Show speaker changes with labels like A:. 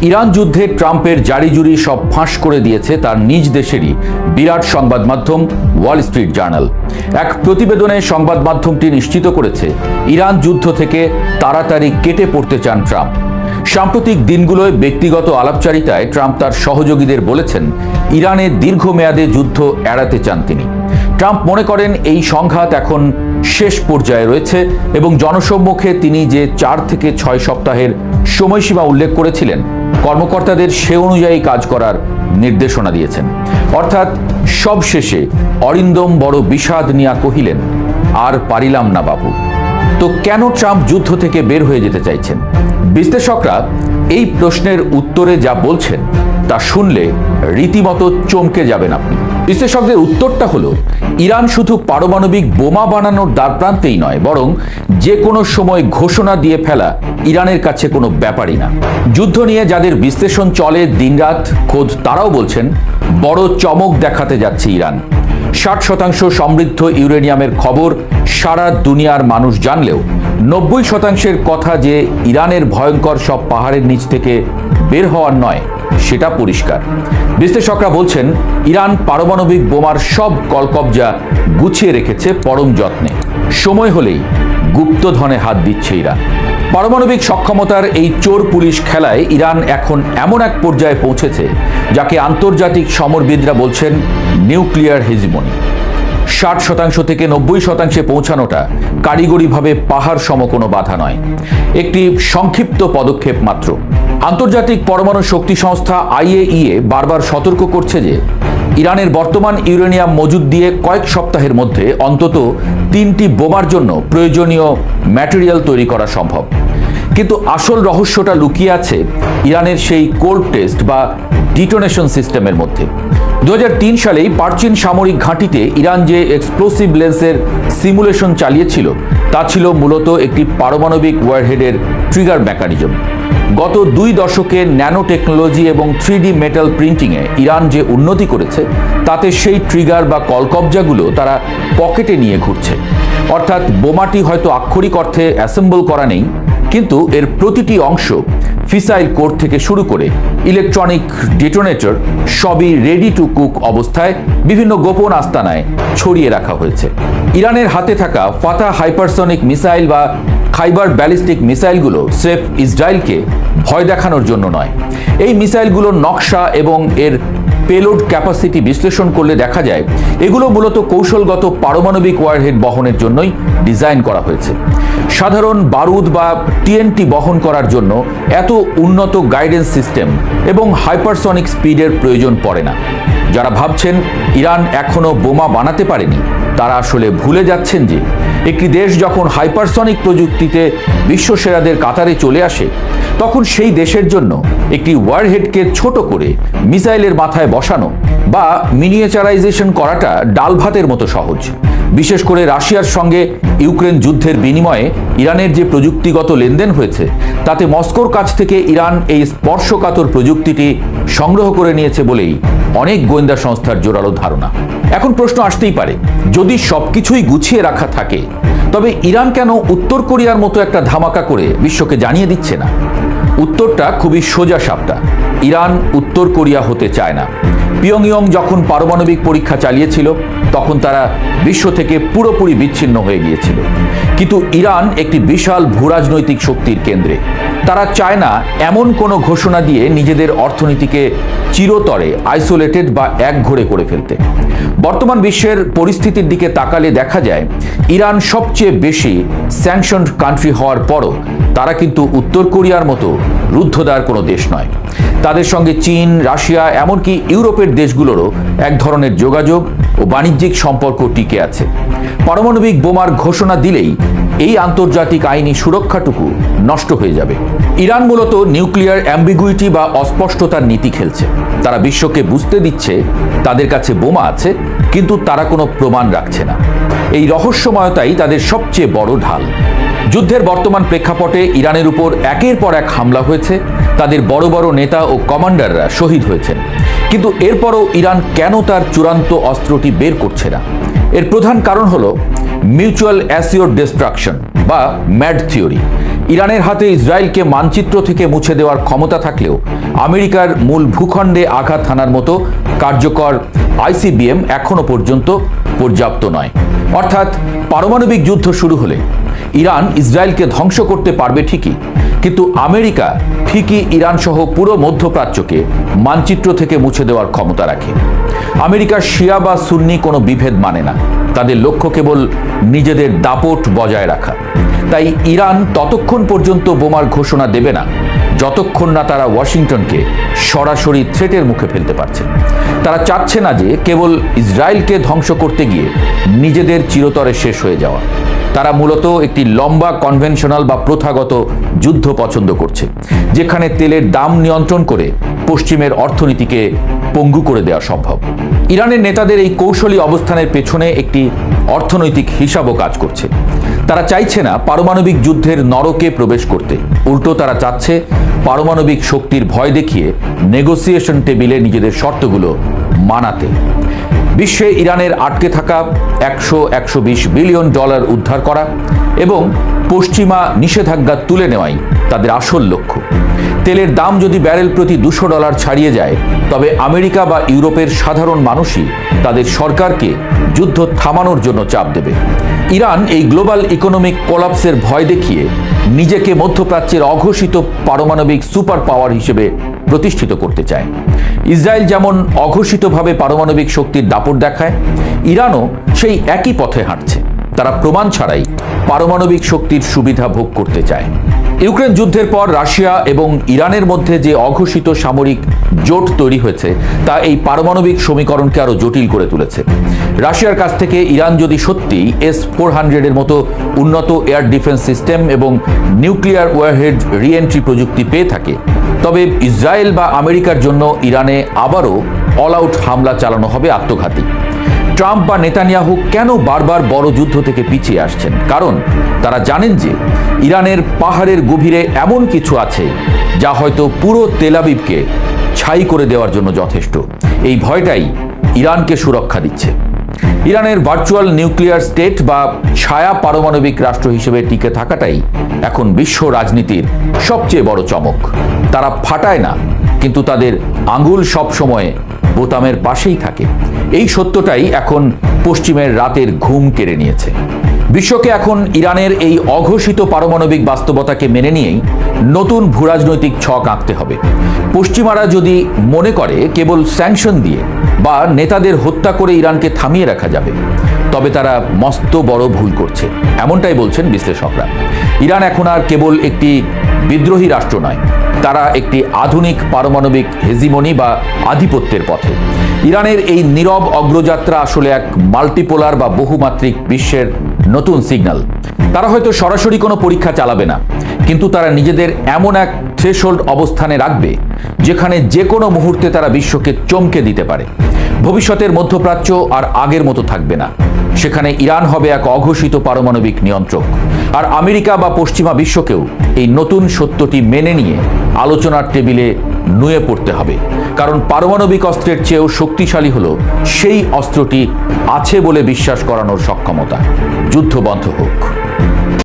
A: Iran যুদ্ধে ট্রাম্পের জারিজুরি সব ফাঁস করে দিয়েছে তার নিজ দেশেরই বিরাট সংবাদ মাধ্যম ওয়াল স্ট্রিট জার্নাল। এক প্রতিবেদনে সংবাদ মাধ্যমটি নিশ্চিত করেছে ইরান যুদ্ধ থেকে তাড়াতাড়ি কেটে পড়তে চান ট্রাম্প। সাম্প্রতিক দিনগুলোয় ব্যক্তিগত আলাপচারিতায় ট্রাম্প তার সহযোগীদের বলেছেন ইরানে দীর্ঘমেয়াদে যুদ্ধ এড়াতে চান তিনি। ট্রাম্প মনে করেন এই সংঘাত এখন শেষ পর্যায়ে রয়েছে এবং জনসম্মুখে তিনি যে 4 থেকে 6 সপ্তাহের সময়সীমা উল্লেখ করেছিলেন কর্মকর্তাদের সে অনুযায়ী কাজ করার নির্দেশনা দিয়েছেন। অর্থাৎ সবশেষে অরিন্দম বড় বিষাদ নিয়া কহিলেন, আর পারিলাম না বাবু। তো কেন ট্রাম্প যুদ্ধ থেকে বের হয়ে যেতে চাইছেন? বিশ্লেষকরা এই প্রশ্নের উত্তরে যা বলছেন তা শুনলে রীতিমতো চমকে যাবেন আপনি। বিশ্লেষকদের উত্তরটা হলো, ইরান শুধু পারমাণবিক বোমা বানানোর দ্বারপ্রান্তেই নয়, বরং যে কোনো সময় ঘোষণা দিয়ে ফেলা ইরানের কাছে কোনো ব্যাপারই না। যুদ্ধ নিয়ে যাদের বিশ্লেষণ চলে দিনরাত, খোদ তারাও বলছেন বড় চমক দেখাতে যাচ্ছে ইরান। 60% সমৃদ্ধ ইউরেনিয়ামের খবর সারা দুনিয়ার মানুষ জানলেও 90%-এর কথা যে ইরানের ভয়ঙ্কর সব পাহাড়ের নিচ থেকে বের হওয়ার নয় সেটা পরিষ্কার। বিশ্লেষকরা বলছেন ইরান পারমাণবিক বোমার সব কলকবজা গুছিয়ে রেখেছে পরম যত্নে। সময় হলেই গুপ্তধনে হাত দিচ্ছে ইরান। পারমাণবিক সক্ষমতার এই চোর পুলিশ খেলায় ইরান এখন এমন এক পর্যায়ে পৌঁছেছে যাকে আন্তর্জাতিক সমরবিদরা বলছেন নিউক্লিয়ার হেজিমনি। 60% থেকে 90%-এ পৌঁছানোটা কারিগরিভাবে পাহাড় সম কোনো বাধা নয়, একটি সংক্ষিপ্ত পদক্ষেপ মাত্র। আন্তর্জাতিক পরমাণু শক্তি সংস্থা IAEA বারবার সতর্ক করছে যে ইরানের বর্তমান ইউরেনিয়াম মজুদ দিয়ে কয়েক সপ্তাহের মধ্যে অন্তত 3টি বোমার জন্য প্রয়োজনীয় ম্যাটেরিয়াল তৈরি করা সম্ভব। কিন্তু আসল রহস্যটা লুকিয়ে আছে ইরানের সেই কোল্ড টেস্ট বা ডিটোনেশন সিস্টেমের মধ্যে। 2003 সালেই পারচিন সামরিক ঘাঁটিতে ইরান যে এক্সপ্লোসিভ লেন্সের সিমুলেশন চালিয়েছিল তা ছিল মূলত একটি পারমাণবিক ওয়ারহেডের ট্রিগার মেকানিজম। গত 2 দশকে ন্যানো টেকনোলজি এবং 3D মেটাল প্রিন্টিংয়ে ইরান যে উন্নতি করেছে তাতে সেই ট্রিগার বা কলকবজাগুলো তারা পকেটে নিয়ে ঘুরছে। অর্থাৎ বোমাটি হয়তো আক্ষরিক অর্থে অ্যাসেম্বল করা নেই, কিন্তু এর প্রতিটি অংশ ফিসাইল কোর থেকে শুরু করে ইলেকট্রনিক ডেটোনেটর সবই রেডি টু কুক অবস্থায় বিভিন্ন গোপন আস্তানায় ছড়িয়ে রাখা হয়েছে। ইরানের হাতে থাকা ফাতা হাইপারসনিক মিসাইল বা খাইবার ব্যালিস্টিক মিসাইলগুলো স্রেফ ইসরায়েলকে ভয় দেখানোর জন্য নয়। এই মিসাইলগুলোর নকশা এবং এর পেলোড ক্যাপাসিটি বিশ্লেষণ করলে দেখা যায় এগুলো মূলত কৌশলগত পারমাণবিক ওয়ারহেড বহনের জন্যই ডিজাইন করা হয়েছে। সাধারণ বারুদ বা TNT বহন করার জন্য এত উন্নত গাইডেন্স সিস্টেম এবং হাইপারসনিক স্পিডের প্রয়োজন পড়ে না। যারা ভাবছেন ইরান এখনো বোমা বানাতে পারেনি তারা আসলে ভুলে যাচ্ছেন যে একটি দেশ যখন হাইপারসনিক প্রযুক্তিতে বিশ্বসেরাদের কাতারে চলে আসে তখন সেই দেশের জন্য একটি ওয়ারহেডকে ছোট করে মিসাইলের মাথায় বসানো বা মিনিয়েচারাইজেশন করাটা ডাল ভাতের মতো সহজ। বিশেষ করে রাশিয়ার সঙ্গে ইউক্রেন যুদ্ধের বিনিময়ে ইরানের যে প্রযুক্তিগত লেনদেন হয়েছে তাতে মস্কোর কাছ থেকে ইরান এই স্পর্শকাতর প্রযুক্তিটি সংগ্রহ করে নিয়েছে বলেই অনেক গোয়েন্দা সংস্থার জোরালো ধারণা। এখন প্রশ্ন আসতেই পারে, যদি সবকিছুই গুছিয়ে রাখা থাকে তবে ইরান কেন উত্তর কোরিয়ার মতো একটা ধামাকা করে বিশ্বকে জানিয়ে দিচ্ছে না? উত্তরটা খুবই সোজা সাপটা। ইরান উত্তর কোরিয়া হতে চায় না। পিয়ংইয়ং যখন পারমাণবিক পরীক্ষা চালিয়েছিল তখন তারা বিশ্ব থেকে পুরোপুরি বিচ্ছিন্ন হয়ে গিয়েছিল। কিন্তু ইরান একটি বিশাল ভূরাজনৈতিক শক্তির কেন্দ্রে। তারা চায় না এমন কোনো ঘোষণা দিয়ে নিজেদের অর্থনীতিকে চিরতরে আইসোলেটেড বা একঘরে করে ফেলতে। বর্তমান বিশ্বের পরিস্থিতির দিকে তাকালে দেখা যায় ইরান সবচেয়ে বেশি স্যাংশনড কান্ট্রি হওয়ার পরও তারা কিন্তু উত্তর কোরিয়ার মতো রুদ্ধদ্বার কোনো দেশ নয়। তাদের সঙ্গে চীন, রাশিয়া, এমনকি ইউরোপের দেশগুলোরও এক ধরনের যোগাযোগ ও বাণিজ্যিক সম্পর্ক টিকে আছে। পারমাণবিক বোমার ঘোষণা দিলেই এই আন্তর্জাতিক আইনি সুরক্ষাটুকু নষ্ট হয়ে যাবে। ইরান মূলত নিউক্লিয়ার অ্যাম্বিগুইটি বা অস্পষ্টতার নীতি খেলছে। তারা বিশ্বকে বুঝতে দিচ্ছে তাদের কাছে বোমা আছে, কিন্তু তারা কোনো প্রমাণ রাখছে না। এই রহস্যময়তাই তাদের সবচেয়ে বড় ঢাল। যুদ্ধের বর্তমান প্রেক্ষাপটে ইরানের উপর একের পর এক হামলা হয়েছে, তাদের বড় বড় নেতা ও কমান্ডাররা শহীদ হয়েছেন। কিন্তু এরপরও ইরান কেন তার চূড়ান্ত অস্ত্রটি বের করছে না? এর প্রধান কারণ হলো মিউচুয়াল অ্যাসিওর ডিস্ট্রাকশন বা ম্যাড থিওরি। ইরানের হাতে ইসরায়েলকে মানচিত্র থেকে মুছে দেওয়ার ক্ষমতা থাকলেও আমেরিকার মূল ভূখণ্ডে আঘাত হানার মতো কার্যকর আইসিবিএম এখনো পর্যন্ত পর্যাপ্ত নয়। অর্থাৎ পারমাণবিক যুদ্ধ শুরু হলে ইরান ইসরায়েলকে ধ্বংস করতে পারবে ঠিকই, কিন্তু আমেরিকা ঠিকই ইরান সহ পুরো মধ্যপ্রাচ্যকে মানচিত্র থেকে মুছে দেওয়ার ক্ষমতা রাখে। আমেরিকা শিয়া বা সুন্নি কোনো বিভেদ মানে না, তাদের লক্ষ্য কেবল নিজেদের দাপট বজায় রাখা। তাই ইরান ততক্ষণ পর্যন্ত বোমার ঘোষণা দেবে না যতক্ষণ না তারা ওয়াশিংটনকে সরাসরি থ্রেটের মুখে ফেলতে পারছে। তারা চাচ্ছে না যে কেবল ইসরায়েলকে ধ্বংস করতে গিয়ে নিজেদের চিরতরে শেষ হয়ে যাওয়া। তারা মূলত একটি লম্বা কনভেনশনাল বা প্রথাগত যুদ্ধ পছন্দ করছে, যেখানে তেলের দাম নিয়ন্ত্রণ করে পশ্চিমের অর্থনীতিকে পঙ্গু করে দেওয়া সম্ভব। ইরানের নেতাদের এই কৌশলী অবস্থানের পেছনে একটি অর্থনৈতিক হিসাবও কাজ করছে। তারা চাইছে না পারমাণবিক যুদ্ধের নরকে প্রবেশ করতে, উল্টো তারা চাচ্ছে পারমাণবিক শক্তির ভয় দেখিয়ে নেগোসিয়েশন টেবিলে নিজেদের শর্তগুলো মানাতে। বিশ্বে ইরানের আটকে থাকা 100-120 বিলিয়ন ডলার উদ্ধার করা এবং পশ্চিমা নিষেধাজ্ঞা তুলে নেওয়াই তাদের আসল লক্ষ্য। তেলের দাম যদি ব্যারেল প্রতি $200 ছাড়িয়ে যায়, তবে আমেরিকা বা ইউরোপের সাধারণ মানুষই তাদের সরকারকে যুদ্ধ থামানোর জন্য চাপ দেবে। ইরান এই গ্লোবাল ইকোনমিক কোলাপসের ভয় দেখিয়ে নিজেকে মধ্যপ্রাচ্যের অঘোষিত পারমাণবিক সুপার পাওয়ার হিসেবে প্রতিষ্ঠিত করতে চায়। ইসরায়েল যেমন অঘোষিতভাবে পারমাণবিক শক্তির দাপট দেখায়, ইরানও সেই একই পথে হাঁটছে। তারা প্রমাণ ছাড়াই পারমাণবিক শক্তির সুবিধা ভোগ করতে চায়। ইউক্রেন যুদ্ধের পর রাশিয়া এবং ইরানের মধ্যে যে অঘোষিত সামরিক জোট তৈরি হয়েছে তা এই পারমাণবিক সমীকরণকে আরো জটিল করে তুলেছে। রাশিয়ার কাছ থেকে ইরান যদি সত্যি S-400 এর মতো উন্নত এয়ার ডিফেন্স সিস্টেম এবং নিউক্লিয়ার ওয়ারহেড রিএন্ট্রি প্রযুক্তি পেয়ে থাকে, তবে ইসরায়েল বা আমেরিকার জন্য ইরানে আবারও অল আউট হামলা চালানো হবে আত্মঘাতী। ট্রাম্প বা নেতানিয়াহু কেন বারবার বড় যুদ্ধ থেকে পিছিয়ে আসছেন? কারণ তারা জানেন যে ইরানের পাহাড়ের গভীরে এমন কিছু আছে যা হয়তো পুরো তেল আবিবকে ছাই করে দেওয়ার জন্য যথেষ্ট। এই ভয়টাই ইরানকে সুরক্ষা দিচ্ছে। ইরানের ভার্চুয়াল নিউক্লিয়ার স্টেট বা ছায়া পারমাণবিক রাষ্ট্র হিসেবে টিকে থাকাটাই এখন বিশ্ব রাজনীতির সবচেয়ে বড় চমক। তারা ফাটায় না, কিন্তু তাদের আঙুল সবসময় বোতামের পাশেই থাকে। এই সত্যটাই এখন পশ্চিমের রাতের ঘুম কেড়ে নিয়েছে। বিশ্বকে এখন ইরানের এই অঘোষিত পারমাণবিক বাস্তবতাকে মেনে নিয়েই নতুন ভূরাজনৈতিক ছক আঁকতে হবে। পশ্চিমারা যদি মনে করে কেবল স্যাংশন দিয়ে বা নেতাদের হত্যা করে ইরানকে থামিয়ে রাখা যাবে, তবে তারা মস্ত বড় ভুল করছে, এমনটাই বলছেন বিশ্লেষকরা। ইরান এখন আর কেবল একটি বিদ্রোহী রাষ্ট্র নয়, তারা একটি আধুনিক পারমাণবিক হেজিমনি বা আধিপত্যের পথে। ইরানের এই নীরব অগ্রযাত্রা আসলে এক মাল্টিপোলার বা বহুমাত্রিক বিশ্বের নতুন সিগন্যাল। তারা হয়তো সরাসরি কোনো পরীক্ষা চালাবে না, কিন্তু তারা নিজেদের এমন এক থ্রেশহোল্ড অবস্থানে রাখবে যেখানে যে কোনো মুহূর্তে তারা বিশ্বকে চমকে দিতে পারে। ভবিষ্যতের মধ্যপ্রাচ্য আর আগের মতো থাকবে না, সেখানে ইরান হবে এক অঘোষিত পারমাণবিক নিয়ন্ত্রক। আর আমেরিকা বা পশ্চিমা বিশ্বকেও এই নতুন সত্যটি মেনে নিয়ে আলোচনার টেবিলে নুয়ে পড়তে হবে। কারণ পারমাণবিক অস্ত্রের চেয়েও শক্তিশালী হলো সেই অস্ত্রটি আছে বলে বিশ্বাস করানোর সক্ষমতা। যুদ্ধ বন্ধ হোক।